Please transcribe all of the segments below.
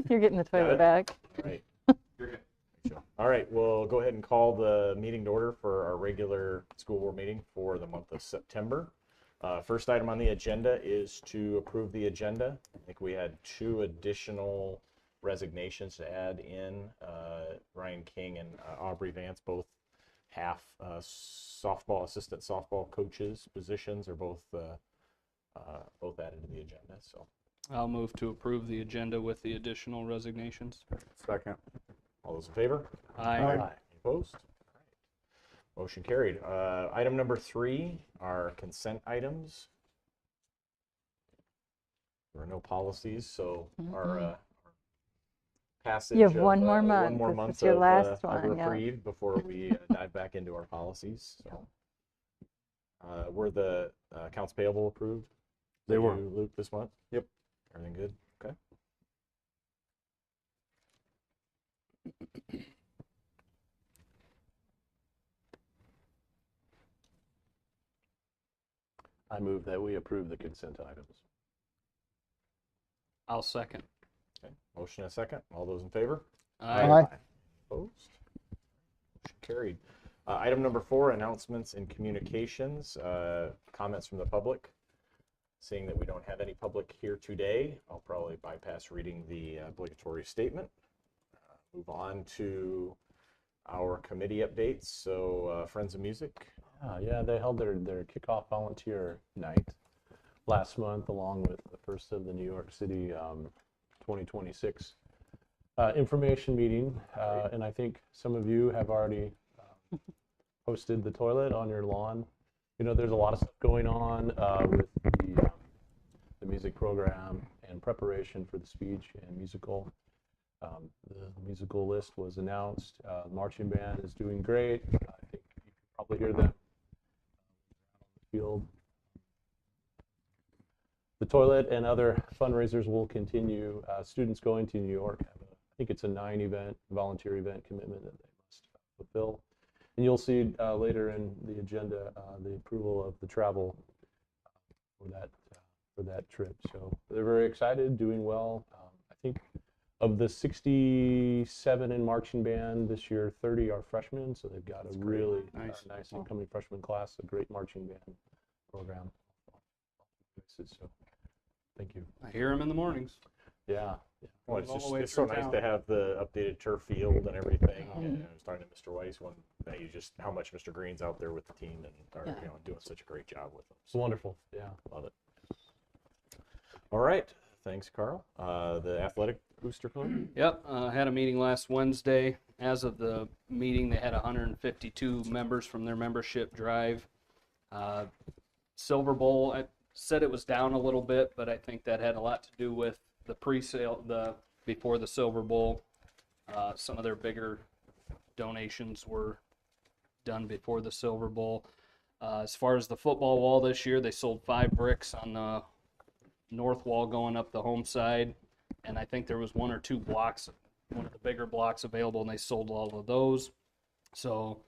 You're getting the toilet back. All right. You're good. All right, we'll go ahead and call the meeting to order for our regular school board meeting for the month of September. First item on the agenda is to approve the agenda. I think we had 2 additional resignations to add in. Ryan King and Aubrey Vance, both half assistant softball coaches positions, are both added to the agenda. So I'll move to approve the agenda with the additional resignations. Second. all those in favor? Aye. Opposed? Motion carried. Item number 3 are consent items. There are no policies, so our passage You have of, one more month. one more This month is your of, last of one, yeah. reprieve before we dive back into our policies. So, were the accounts payable approved? They were. Luke, this month? Yep. Everything good? Okay. I move that we approve the consent items. I'll second. Okay. Motion and a second. All those in favor? Aye. Opposed? Motion carried. Item number 4, announcements and communications. Comments from the public. Seeing that we don't have any public here today, I'll probably bypass reading the obligatory statement. Move on to our committee updates. So, Friends of Music. Yeah, they held their kickoff volunteer night last month, along with the first of the New York City 2026 information meeting. And I think some of you have already posted the toilet on your lawn. You know, there's a lot of stuff going on with the music program and preparation for the speech and musical. The musical list was announced. Marching band is doing great. I think you can probably hear them on the field. The toilet and other fundraisers will continue. Students going to New York have I think it's a 9 volunteer event commitment that they must fulfill. And you'll see later in the agenda the approval of the travel for that trip. So they're very excited, doing well. I think of the 67 in marching band this year, 30 are freshmen. So they've got a really nice incoming freshman class, a great marching band program. So thank you. I hear them in the mornings. Yeah. Well, All the way it's so through nice town. to have the updated turf field and everything. And I was talking to Mr. Weiss one day, just how much Mr. Green's out there with the team and are doing such a great job with them. It's wonderful. Yeah. Love it. All right. Thanks, Carl. The athletic booster club? Yep, had a meeting last Wednesday. As of the meeting, they had 152 members from their membership drive. Silver Bowl, I said it was down a little bit, but I think that had a lot to do with the pre-sale, before the Silver Bowl. Some of their bigger donations were done before the Silver Bowl. As far as the football wall this year, they sold 5 bricks on the north wall going up the home side, and I think there was 1 or 2 blocks, one of the bigger blocks available, and they sold all of those. So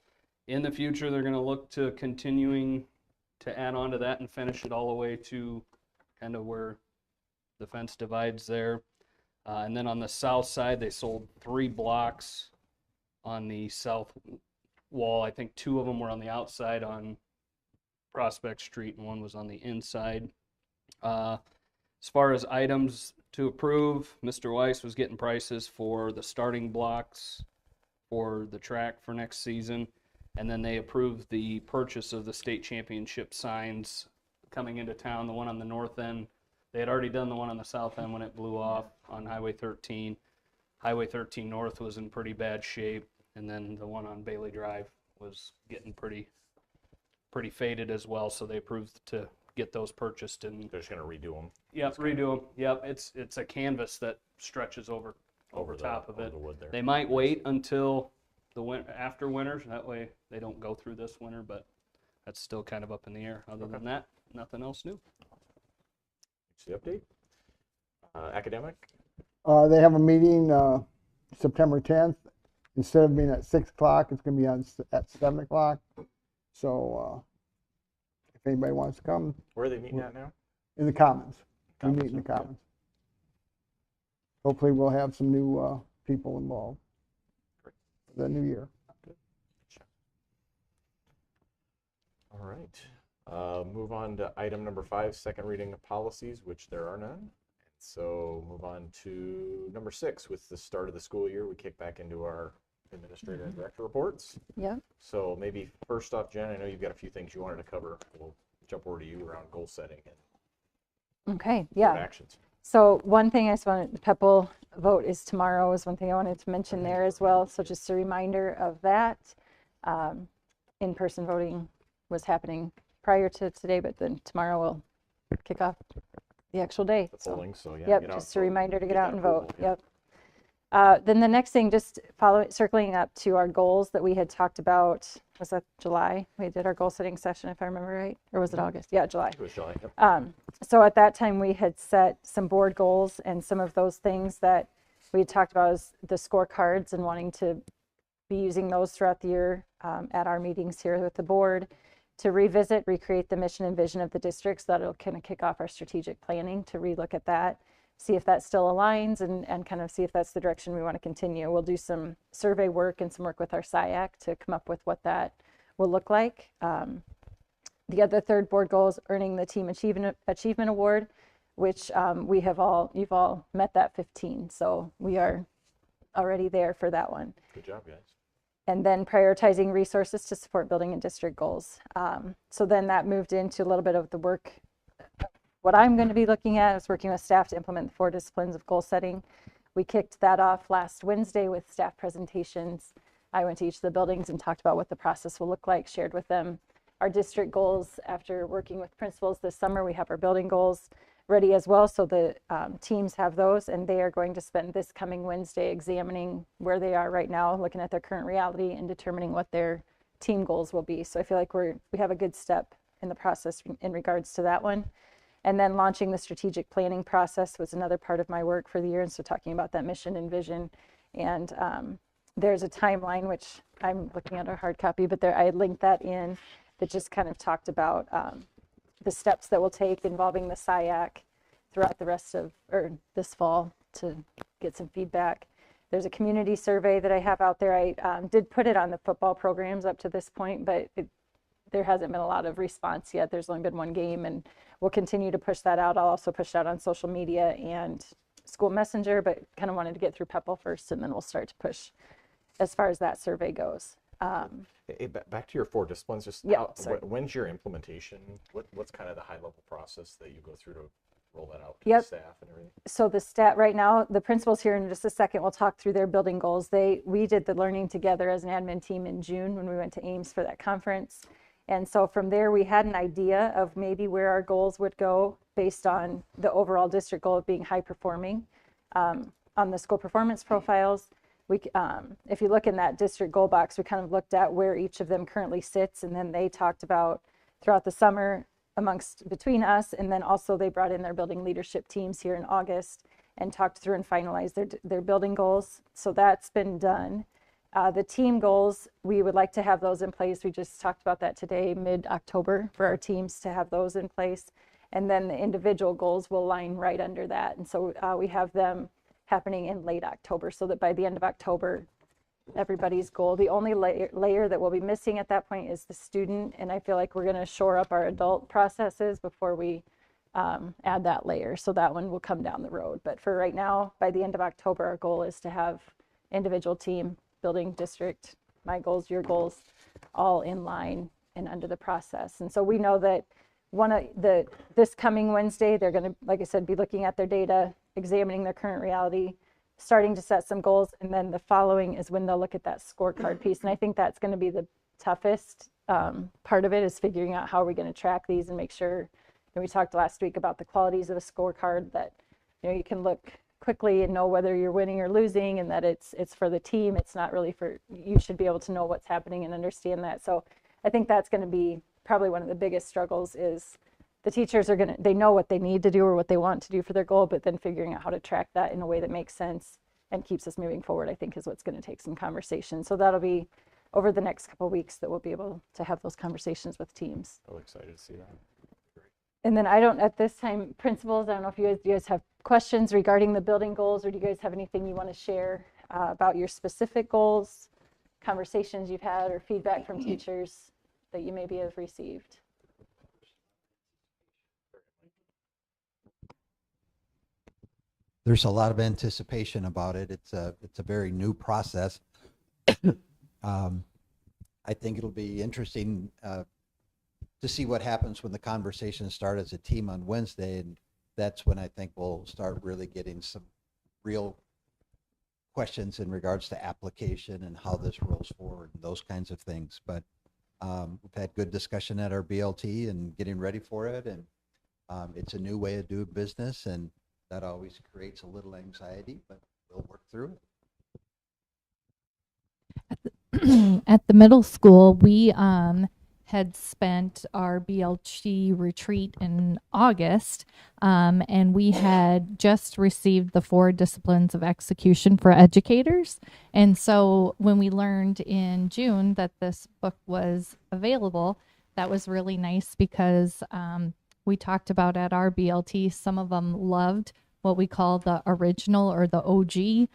in the future, they're going to look to continuing to add on to that and finish it all the way to kind of where the fence divides there. And then on the south side, they sold 3 blocks on the south wall. I think 2 of them were on the outside on Prospect Street, and 1 was on the inside. As far as items to approve, Mr. Weiss was getting prices for the starting blocks for the track for next season. And then they approved the purchase of the state championship signs coming into town, the one on the north end. They had already done the one on the south end when it blew off on Highway 13. Highway 13 North was in pretty bad shape, and then the one on Bailey Drive was getting pretty faded as well, so they approved to get those purchased. And They're just going to redo them. Yep, redo them. Yep, it's a canvas that stretches over top of it. The wood there. They might wait until after winter, so that way they don't go through this winter, but that's still kind of up in the air. Other than that, nothing else new. The update. Academic. They have a meeting September 10th. Instead of being at 6 o'clock, it's going to be at 7 o'clock. So if anybody wants to come. Where are they meeting at now? In the Commons. We Commons, meet in the okay. Commons. hopefully we'll have some new people involved for the new year. All right. Move on to item number 5, second reading of policies, which there are none. So move on to number 6. With the start of the school year, we kick back into our administrator and director reports. Yeah. So maybe first off, Jen, I know you've got a few things you wanted to cover. We'll jump over to you around goal setting and Okay. board Yeah. actions. So one thing I just wanted, the PEPL vote is tomorrow, is one thing I wanted to mention there as well. So just a reminder of that. In-person voting was happening prior to today, but then tomorrow we'll kick off the actual day. The polling, so yeah. Yep, get out just and a vote. reminder to get that out and vote. approval, yeah. Yep. Then the next thing, just circling up to our goals that we had talked about, was that July? We did our goal setting session, if I remember right, or was it August? Yeah, July. It was July, yep. So at that time, we had set some board goals, and some of those things that we had talked about is the scorecards and wanting to be using those throughout the year at our meetings here with the board to revisit, recreate the mission and vision of the districts. That'll kind of kick off our strategic planning to relook at that, see if that still aligns, and kind of see if that's the direction we want to continue. We'll do some survey work and some work with our SIAC to come up with what that will look like. The other third board goal is earning the Team Achievement Award, which you've all met that 15. So we are already there for that one. Good job, guys. And then prioritizing resources to support building and district goals. So then that moved into a little bit of the work. What I'm going to be looking at is working with staff to implement the 4 disciplines of goal setting. We kicked that off last Wednesday with staff presentations. I went to each of the buildings and talked about what the process will look like, shared with them our district goals. After working with principals this summer, we have our building goals ready as well. So the teams have those, and they are going to spend this coming Wednesday examining where they are right now, looking at their current reality and determining what their team goals will be. So I feel like we have a good step in the process in regards to that one. And then launching the strategic planning process was another part of my work for the year. And so talking about that mission and vision. And there's a timeline, which I'm looking at a hard copy, but I had linked that in, that just kind of talked about the steps that we'll take involving the SIAC throughout the rest of, or this fall, to get some feedback. There's a community survey that I have out there. I did put it on the football programs up to this point, but there hasn't been a lot of response yet. There's only been one game, and we'll continue to push that out. I'll also push it out on social media and school messenger, but kind of wanted to get through PEPL first, and then we'll start to push as far as that survey goes. Hey, back to your 4 disciplines. Just when's your implementation? What's kind of the high level process that you go through to roll that out to the staff and everything? So the right now, the principals here in just a second will talk through their building goals. We did the learning together as an admin team in June when we went to Ames for that conference. And so from there, we had an idea of maybe where our goals would go based on the overall district goal of being high performing on the school performance profiles. If you look in that district goal box, we kind of looked at where each of them currently sits, and then they talked about throughout the summer between us, and then also they brought in their building leadership teams here in August and talked through and finalized their building goals. So that's been done. The team goals, we would like to have those in place. We just talked about that today, mid-October, for our teams to have those in place. And then the individual goals will line right under that. And so we have them happening in late October, so that by the end of October, everybody's goal. The only layer that we'll be missing at that point is the student, and I feel like we're going to shore up our adult processes before we add that layer. So that one will come down the road. But for right now, by the end of October, our goal is to have individual team, building, district, my goals, your goals, all in line and under the process. And so we know that this coming Wednesday, they're going to, like I said, be looking at their data, examining their current reality, starting to set some goals, and then the following is when they'll look at that scorecard piece. And I think that's going to be the toughest part of it, is figuring out how are we going to track these and make sure. And we talked last week about the qualities of a scorecard, that you can look quickly and know whether you're winning or losing, and that it's for the team. It's not really you should be able to know what's happening and understand that. So I think that's going to be probably one of the biggest struggles, is the teachers they know what they need to do or what they want to do for their goal, but then figuring out how to track that in a way that makes sense and keeps us moving forward, I think, is what's going to take some conversation. So that'll be over the next couple of weeks that we'll be able to have those conversations with teams. I'm excited to see that. And then at this time, principals, I don't know if you guys have questions regarding the building goals, or do you guys have anything you want to share about your specific goals, conversations you've had, or feedback from teachers that you maybe have received? There's a lot of anticipation about it. It's a very new process. I think it'll be interesting to see what happens when the conversations start as a team on Wednesday, and that's when I think we'll start really getting some real questions in regards to application and how this rolls forward and those kinds of things. But we've had good discussion at our BLT and getting ready for it, and it's a new way of doing business, and that always creates a little anxiety, but we'll work through it. At the middle school, we had spent our BLT retreat in August, and we had just received the 4 disciplines of execution for educators. And so when we learned in June that this book was available, that was really nice because we talked about at our BLT, some of them loved what we call the original or the OG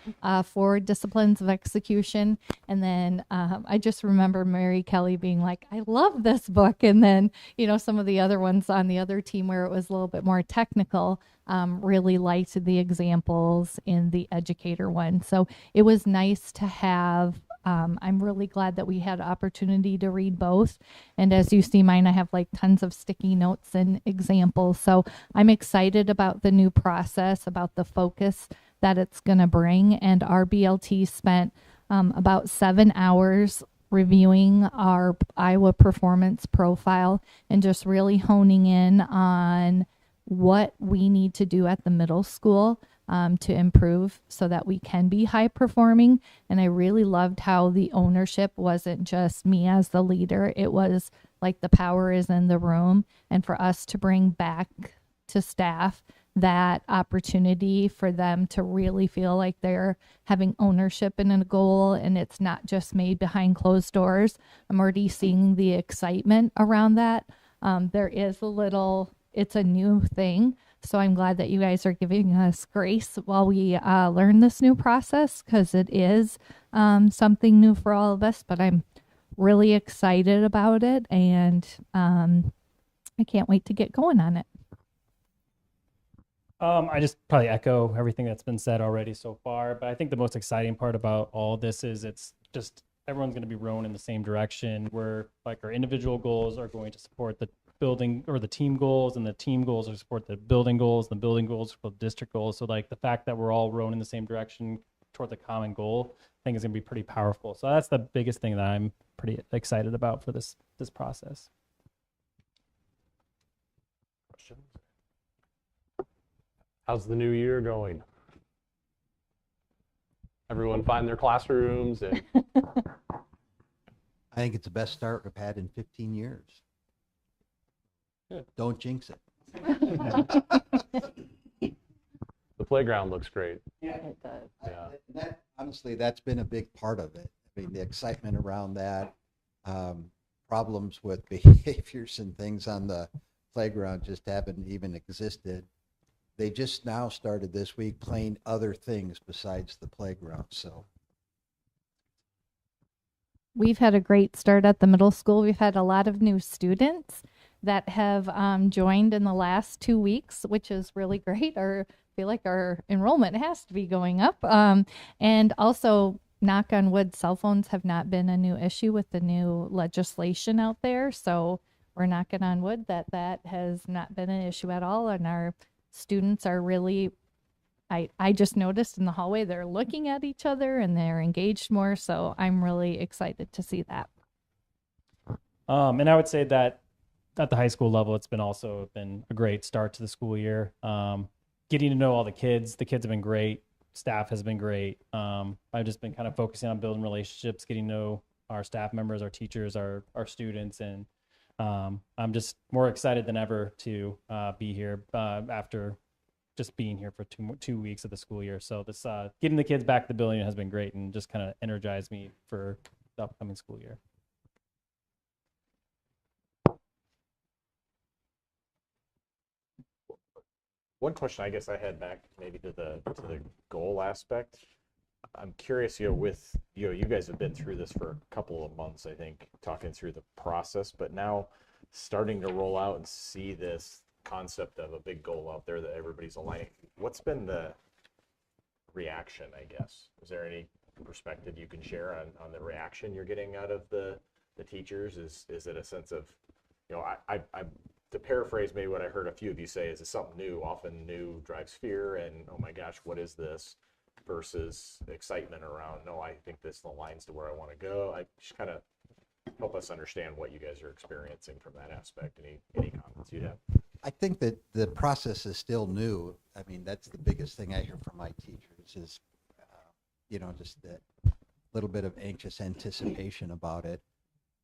4 disciplines of execution. And then I just remember Mary Kelly being like, I love this book. And then, you know, some of the other ones on the other team where it was a little bit more technical really liked the examples in the educator one. So it was nice to have. I'm really glad that we had opportunity to read both. And as you see mine, I have like tons of sticky notes and examples. So I'm excited about the new process, about the focus that it's going to bring. And our BLT spent about 7 hours reviewing our Iowa performance profile and just really honing in on what we need to do at the middle school to improve so that we can be high performing. And I really loved how the ownership wasn't just me as the leader. It was like the power is in the room, and for us to bring back to staff that opportunity for them to really feel like they're having ownership in a goal and it's not just made behind closed doors. I'm already seeing the excitement around that. There is it's a new thing. So I'm glad that you guys are giving us grace while we learn this new process, because it is something new for all of us, but I'm really excited about it, and I can't wait to get going on it. I just probably echo everything that's been said already so far, but I think the most exciting part about all this is it's just everyone's going to be rowing in the same direction, where like our individual goals are going to support the building or the team goals, and the team goals are support the building goals, the building goals support the district goals. So like the fact that we're all rowing in the same direction toward the common goal, I think is going to be pretty powerful. So that's the biggest thing that I'm pretty excited about for this process. Questions? How's the new year going? Everyone find their classrooms and I think it's the best start we've had in 15 years. Good. Don't jinx it. the playground looks great. It does. Yeah. Honestly, that's been a big part of it. I mean, the excitement around that, problems with behaviors and things on the playground just haven't even existed. They just now started this week playing other things besides the playground. So We've had a great start at the middle school. We've had a lot of new students that have joined in the last 2 weeks, which is really great. I feel like our enrollment has to be going up. And also, knock on wood, cell phones have not been a new issue with the new legislation out there. So we're knocking on wood that has not been an issue at all. And our students are really, I just noticed in the hallway, they're looking at each other and they're engaged more. So I'm really excited to see that. And I would say that at the high school level, it's been a great start to the school year. Getting to know all the kids have been great. Staff has been great. I've just been kind of focusing on building relationships, getting to know our staff members, our teachers, our students, and I'm just more excited than ever to be here after just being here for 2 weeks of the school year. So this getting the kids back to the building has been great and just kind of energized me for the upcoming school year. One question I guess I had back maybe to the goal aspect. I'm curious, with you guys have been through this for a couple of months, I think, talking through the process, but now starting to roll out and see this concept of a big goal out there that everybody's aligning. What's been the reaction, I guess? Is there any perspective you can share on the reaction you're getting out of the teachers? Is it a sense of, I to paraphrase maybe what I heard a few of you say, is it something new? Often new drives fear and, oh my gosh, what is this? Versus excitement around, no, I think this aligns to where I want to go. I just kind of help us understand what you guys are experiencing from that aspect. Any comments you'd have? I think that the process is still new. I mean, that's the biggest thing I hear from my teachers is, just that little bit of anxious anticipation about it.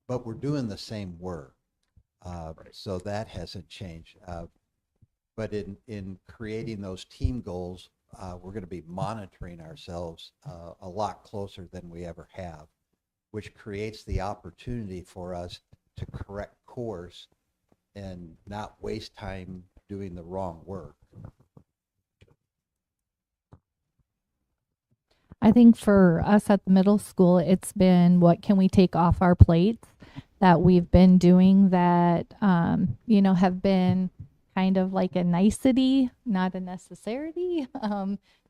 But we're doing the same work. So that hasn't changed. But in creating those team goals, we're going to be monitoring ourselves a lot closer than we ever have, which creates the opportunity for us to correct course and not waste time doing the wrong work. I think for us at the middle school, it's been what can we take off our plates that we've been doing that, have been kind of like a nicety, not a necessity,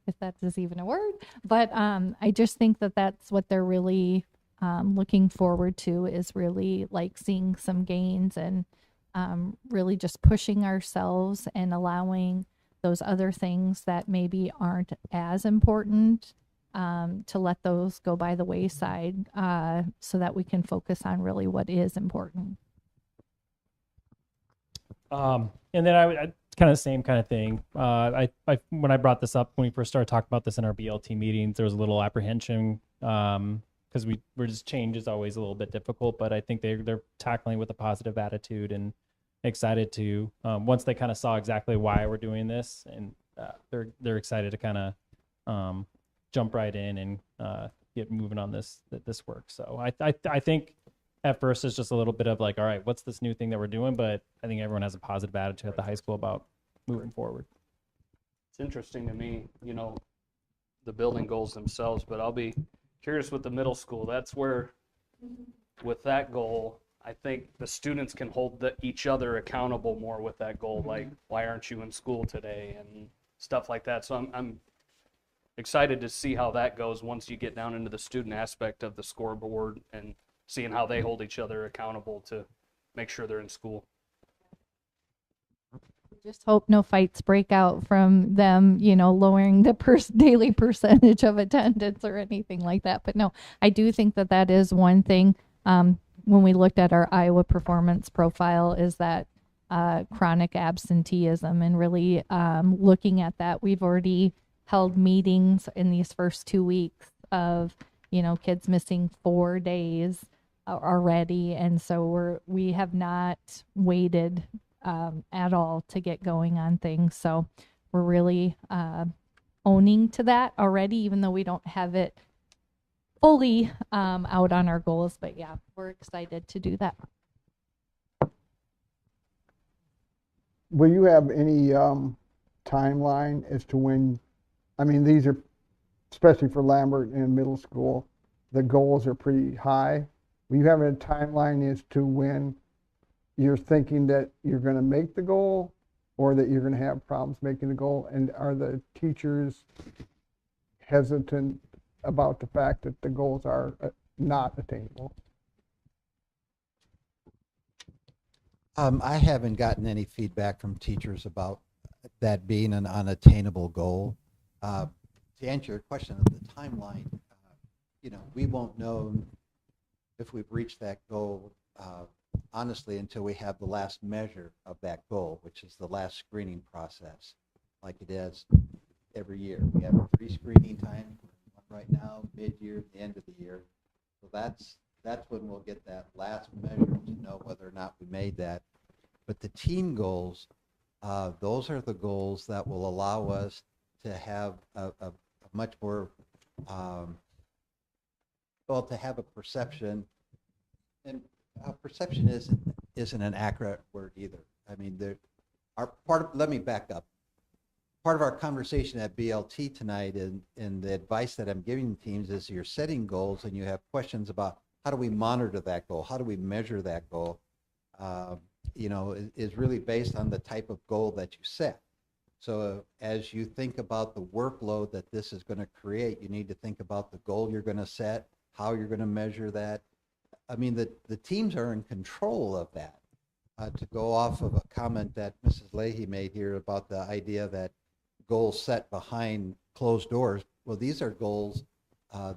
if that is even a word. But I just think that that's what they're really looking forward to, is really like seeing some gains and really just pushing ourselves and allowing those other things that maybe aren't as important to let those go by the wayside so that we can focus on really what is important. And then I kind of same kind of thing. I when I brought this up when we first started talking about this in our BLT meetings, there was a little apprehension because we're just change is always a little bit difficult. But I think they're tackling with a positive attitude and excited to once they kind of saw exactly why we're doing this, and they're excited to kind of jump right in and get moving on this work. So I think at first it's just a little bit of like, all right, what's this new thing that we're doing? But I think everyone has a positive attitude at the high school about moving forward. It's interesting to me, the building goals themselves, but I'll be curious with the middle school. That's where, with that goal, I think the students can hold each other accountable more with that goal. Like, why aren't you in school today? And stuff like that. So I'm excited to see how that goes once you get down into the student aspect of the scoreboard and seeing how they hold each other accountable to make sure they're in school. Just hope no fights break out from them, lowering the daily percentage of attendance or anything like that. But no, I do think that is one thing. When we looked at our Iowa performance profile, is that chronic absenteeism, and really looking at that. We've already held meetings in these first 2 weeks of, kids missing 4 days already. And so we have not waited at all to get going on things. So we're really owning to that already, even though we don't have it fully out on our goals. But yeah, we're excited to do that. Will you have any timeline as to when, these are, especially for Lambert and middle school, the goals are pretty high. Will you have a timeline as to when you're thinking that you're going to make the goal or that you're going to have problems making the goal? And are the teachers hesitant about the fact that the goals are not attainable? I haven't gotten any feedback from teachers about that being an unattainable goal. To answer your question of the timeline, we won't know if we've reached that goal, honestly, until we have the last measure of that goal, which is the last screening process, like it is every year. We have a pre-screening time right now, mid-year, the end of the year. So that's when we'll get that last measure to know whether or not we made that. But the team goals, those are the goals that will allow us to have a much more, to have a perception. And perception isn't an accurate word either. Let me back up. part of our conversation at BLT tonight and the advice that I'm giving teams is you're setting goals and you have questions about how do we monitor that goal? How do we measure that goal? Is really based on the type of goal that you set. So as you think about the workload that this is going to create, you need to think about the goal you're going to set, how you're going to measure that. I mean, the teams are in control of that. To go off of a comment that Mrs. Leahy made here about the idea that goals set behind closed doors. Well, these are goals,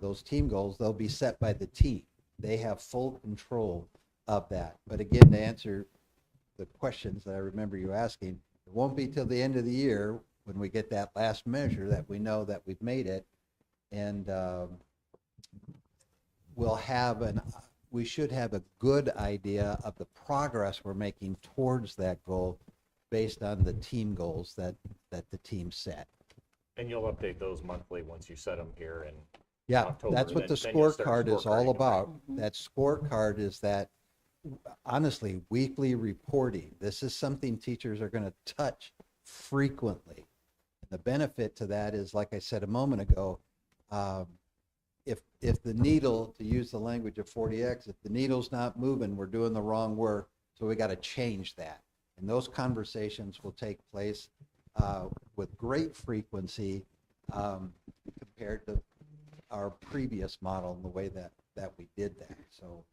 those team goals, they'll be set by the team. They have full control of that. But again, to answer the questions that I remember you asking, it won't be till the end of the year when we get that last measure that we know that we've made it. And we should have a good idea of the progress we're making towards that goal based on the team goals that the team set. And you'll update those monthly once you set them here in Yeah, October. that's what the Then you'll start scorecard is all scorecarding them, right? about. That scorecard is that, honestly, weekly reporting. This is something teachers are going to touch frequently. The benefit to that is, like I said a moment ago, if the needle, to use the language of 40X, if the needle's not moving, we're doing the wrong work, so we got to change that. And those conversations will take place with great frequency compared to our previous model and the way that we did that. So,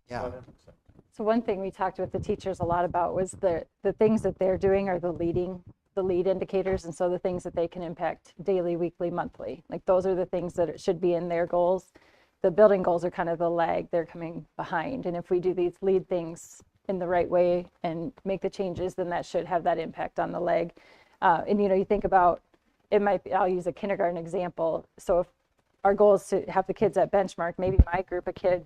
yeah. So one thing we talked with the teachers a lot about was the things that they're doing are the lead indicators. And so the things that they can impact daily, weekly, monthly, like those are the things that it should be in their goals. The building goals are kind of the lag, they're coming behind. And if we do these lead things in the right way and make the changes, then that should have that impact on the lag. And you think about, it might be, I'll use a kindergarten example. So if our goal is to have the kids at benchmark, maybe my group of kids,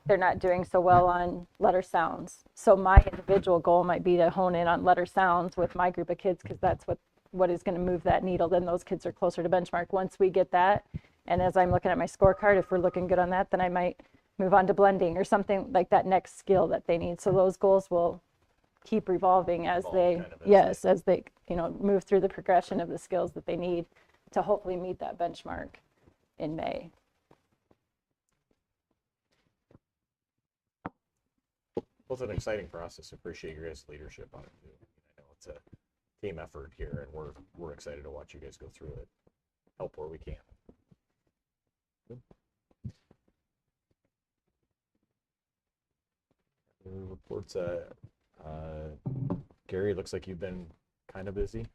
they're not doing so well on letter sounds. So my individual goal might be to hone in on letter sounds with my group of kids, because that's what is going to move that needle. Then those kids are closer to benchmark. Once we get that, and as I'm looking at my scorecard, if we're looking good on that, then I might move on to blending or something like that next skill that they need. So those goals will keep revolving as as they move through the progression of the skills that they need to hopefully meet that benchmark in May. Well, it's an exciting process. Appreciate your guys' leadership on it too. I know it's a team effort here, and we're excited to watch you guys go through it. Help where we can. Good. Reports. Gary, looks like you've been kind of busy.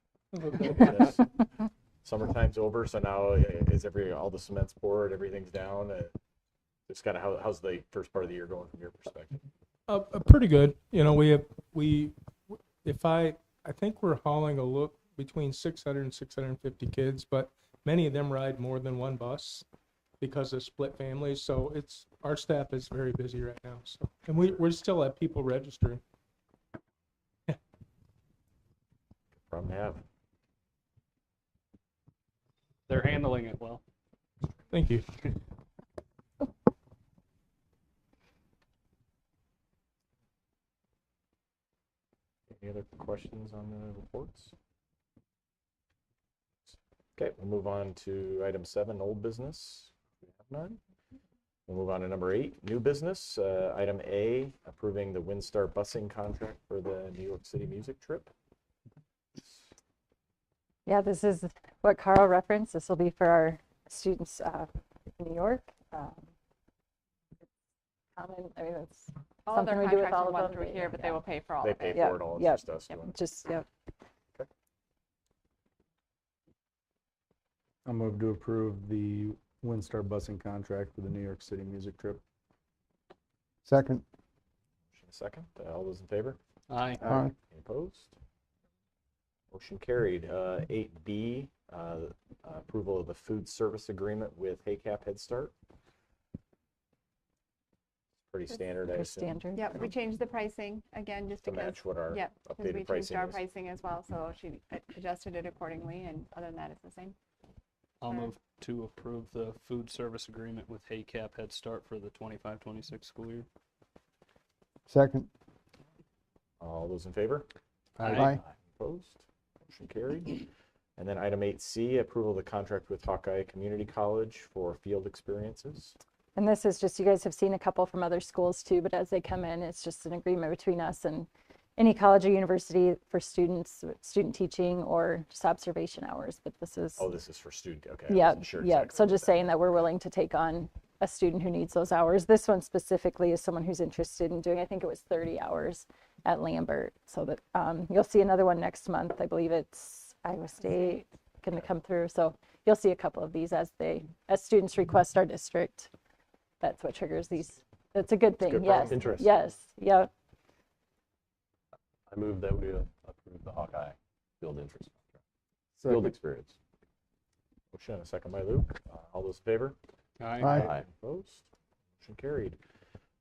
Summertime's over, so now is all the cement's poured, everything's down. Just kind of how's the first part of the year going from your perspective? Pretty good. I think we're hauling a look between 600 and 650 kids, but many of them ride more than one bus because of split families. So our staff is very busy right now. So, and we're still at people registering. Yeah. Problem to have. They're handling it well. Thank you. Any other questions on the reports? Okay, we'll move on to item 7, old business. We have none. We'll move on to number 8, new business. Item A, approving the WinStar busing contract for the New York City music trip. Yeah, this is what Carl referenced. This will be for our students in New York. Common, I mean, it's all of something their we do with contracts all are of run them. through here, but they will pay for all They of pay it. for it all. It's just us doing it. Okay. I'll move to approve the WinStar busing contract for the New York City music trip. Second. Motion second. All those in favor? Aye. Aye. Any opposed? Motion carried. 8B, approval of the food service agreement with HACAP Head Start. Pretty standard, I Pretty assume, standard. Yep, we changed the pricing again just to because. match what our Yep, because we updated changed pricing our is. pricing as well, so she adjusted it accordingly, and other than that, it's the same. I'll move to approve the food service agreement with HACAP Head Start for the 25-26 school year. Second. All those in favor? Aye. Opposed? Motion carried. And then item 8C, approval of the contract with Hawkeye Community College for field experiences. And this is just, you guys have seen a couple from other schools too, but as they come in, it's just an agreement between us and any college or university for students, student teaching or just observation hours. But this is, Oh, this is for student, okay. I yeah, wasn't sure yeah. exactly So what just that saying that we're willing to take on a student who needs those hours. This one specifically is someone who's interested in doing, I think it was 30 hours at Lambert. So that you'll see another one next month. I believe it's Iowa State going to come through. So you'll see a couple of these as students request our district. That's what triggers these. That's a good thing. good Yes. program. Interesting. Yes. Yep. I move that we approve the Hawkeye field interest contract. Field Second. experience. Motion and a second by Luke. All those in favor? Aye. Opposed? Motion carried.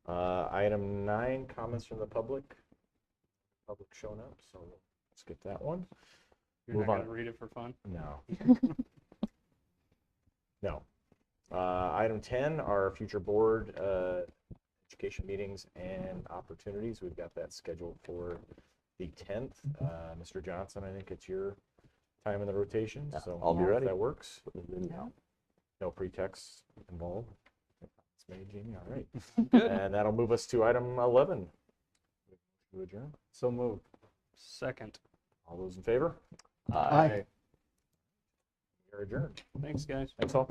Item 9, comments from the public. Public showing up, so we'll skip that one. You're Move not on. going to read it for fun? No. No. Item 10, our future board education meetings and opportunities. We've got that scheduled for the 10th. Mr. Johnson, I think it's your time in the rotation, so I'll be if ready. that works. Yeah. No pretext involved. It's made, Jamie, all right. Good. And that'll move us to item 11. To adjourn. So moved. Second. All those in favor? Aye. You're adjourned. Thanks, guys. Thanks all.